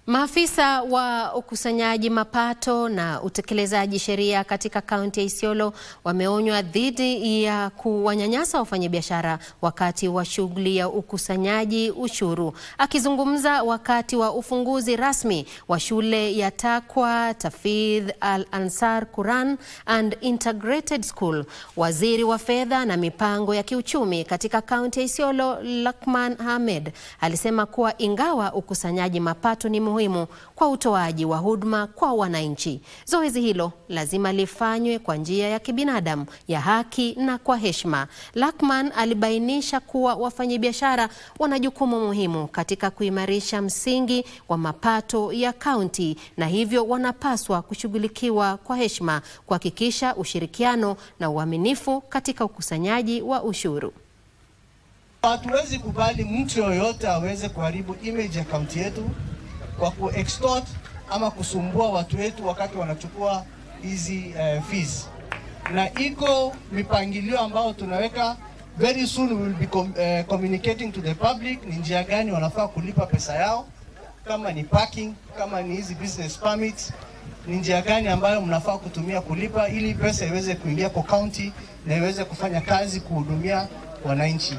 Maafisa wa ukusanyaji mapato na utekelezaji sheria katika kaunti ya Isiolo wameonywa dhidi ya kuwanyanyasa wafanyabiashara wakati wa shughuli ya ukusanyaji ushuru. Akizungumza wakati wa ufunguzi rasmi wa shule ya Taqwa Tahfidh Al-Ansar Quran and Integrated School, waziri wa fedha na mipango ya kiuchumi katika kaunti ya Isiolo Luqman Ahmed alisema kuwa ingawa ukusanyaji mapato ni muhimu kwa utoaji wa huduma kwa wananchi, zoezi hilo lazima lifanywe kwa njia ya kibinadamu, ya haki na kwa heshima. Luqman alibainisha kuwa wafanyabiashara wana jukumu muhimu katika kuimarisha msingi wa mapato ya kaunti na hivyo wanapaswa kushughulikiwa kwa heshima, kuhakikisha ushirikiano na uaminifu katika ukusanyaji wa ushuru. Hatuwezi kubali mtu yoyote aweze kuharibu image ya kaunti yetu kwa ku-extort ama kusumbua watu wetu wakati wanachukua hizi fees. Na iko mipangilio ambao tunaweka, very soon we will be communicating to the public ni njia gani wanafaa kulipa pesa yao, kama ni parking, kama ni hizi business permits, ni njia gani ambayo mnafaa kutumia kulipa ili pesa iweze kuingia kwa county na iweze kufanya kazi kuhudumia wananchi.